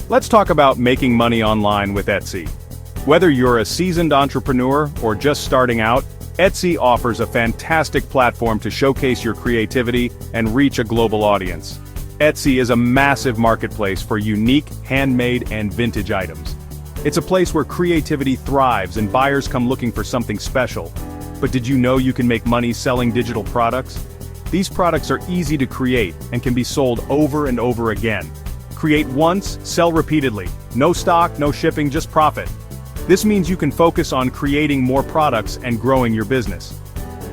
Let's talk about making money online with Etsy. Whether you're a seasoned entrepreneur or just starting out, Etsy offers a fantastic platform to showcase your creativity and reach a global audience. Etsy is a massive marketplace for unique, handmade, and vintage items. It's a place where creativity thrives and buyers come looking for something special. But did you know you can make money selling digital products? These products are easy to create and can be sold over and over again. Create once, sell repeatedly. No stock, no shipping, just profit. This means you can focus on creating more products and growing your business.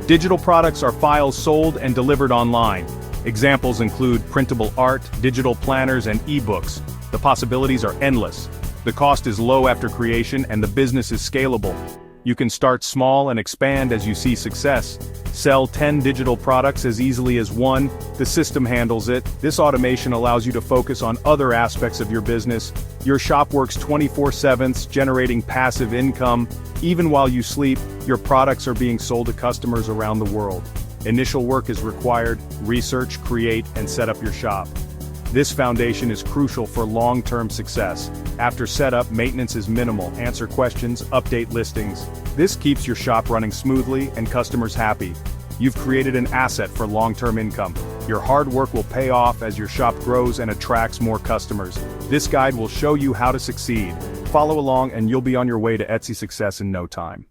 Digital products are files sold and delivered online. Examples include printable art, digital planners, and ebooks. The possibilities are endless. The cost is low after creation and the business is scalable. You can start small and expand as you see success. Sell 10 digital products as easily as one. The system handles it. This automation allows you to focus on other aspects of your business. Your shop works 24/7, generating passive income. Even while you sleep, your products are being sold to customers around the world. Initial work is required: research, create, and set up your shop. This foundation is crucial for long-term success. After setup, maintenance is minimal. Answer questions, update listings. This keeps your shop running smoothly and customers happy. You've created an asset for long-term income. Your hard work will pay off as your shop grows and attracts more customers. This guide will show you how to succeed. Follow along and you'll be on your way to Etsy success in no time.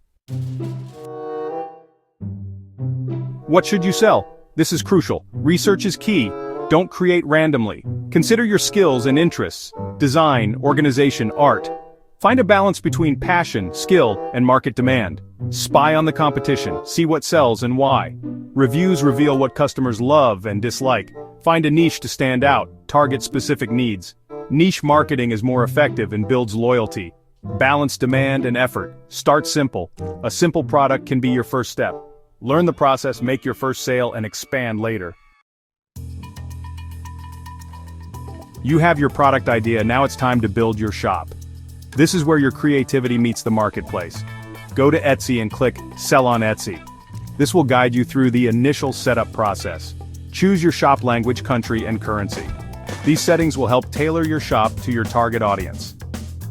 What should you sell? This is crucial. Research is key. Don't create randomly. Consider your skills and interests: design, organization, art. Find a balance between passion, skill, and market demand. Spy on the competition, see what sells and why. Reviews reveal what customers love and dislike. Find a niche to stand out, target specific needs. Niche marketing is more effective and builds loyalty. Balance demand and effort. Start simple. A simple product can be your first step. Learn the process, make your first sale, and expand later. You have your product idea, now it's time to build your shop. This is where your creativity meets the marketplace. Go to Etsy and click Sell on Etsy. This will guide you through the initial setup process. Choose your shop language, country, and currency. These settings will help tailor your shop to your target audience.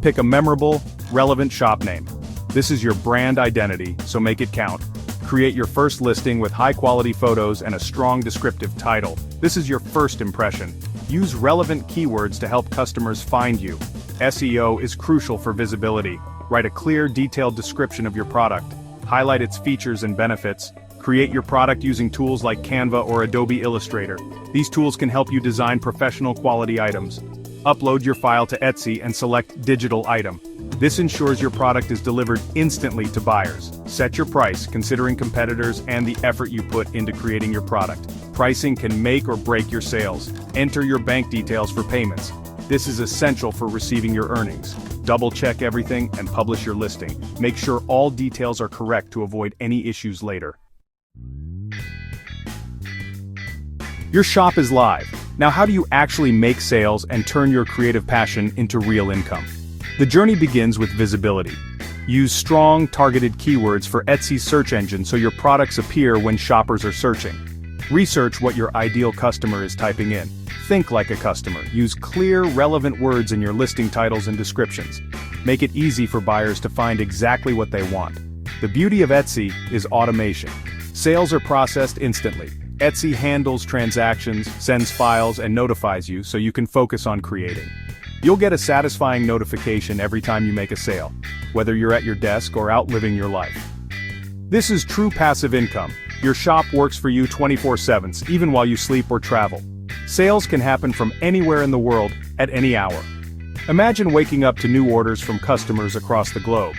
Pick a memorable, relevant shop name. This is your brand identity, so make it count. Create your first listing with high-quality photos and a strong descriptive title. This is your first impression. Use relevant keywords to help customers find you. SEO is crucial for visibility. Write a clear, detailed description of your product. Highlight its features and benefits. Create your product using tools like Canva or Adobe Illustrator. These tools can help you design professional quality items. Upload your file to Etsy and select Digital Item. This ensures your product is delivered instantly to buyers. Set your price, considering competitors and the effort you put into creating your product. Pricing can make or break your sales. Enter your bank details for payments. This is essential for receiving your earnings. Double-check everything and publish your listing. Make sure all details are correct to avoid any issues later. Your shop is live. Now, how do you actually make sales and turn your creative passion into real income? The journey begins with visibility. Use strong, targeted keywords for Etsy's search engine so your products appear when shoppers are searching. Research what your ideal customer is typing in. Think like a customer. Use clear, relevant words in your listing titles and descriptions. Make it easy for buyers to find exactly what they want. The beauty of Etsy is automation. Sales are processed instantly. Etsy handles transactions, sends files, and notifies you so you can focus on creating. You'll get a satisfying notification every time you make a sale, whether you're at your desk or out living your life. This is true passive income. Your shop works for you 24/7, even while you sleep or travel. Sales can happen from anywhere in the world, at any hour. Imagine waking up to new orders from customers across the globe.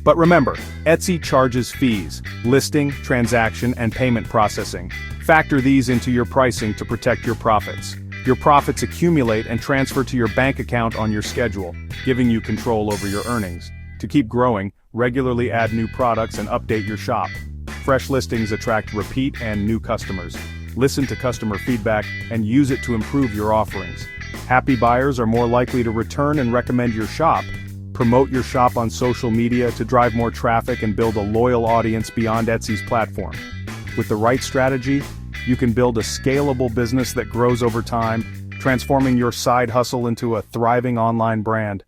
But remember, Etsy charges fees: listing, transaction, and payment processing. Factor these into your pricing to protect your profits. Your profits accumulate and transfer to your bank account on your schedule, giving you control over your earnings. To keep growing, regularly add new products and update your shop. Fresh listings attract repeat and new customers. Listen to customer feedback and use it to improve your offerings. Happy buyers are more likely to return and recommend your shop. Promote your shop on social media to drive more traffic and build a loyal audience beyond Etsy's platform. With the right strategy, you can build a scalable business that grows over time, transforming your side hustle into a thriving online brand.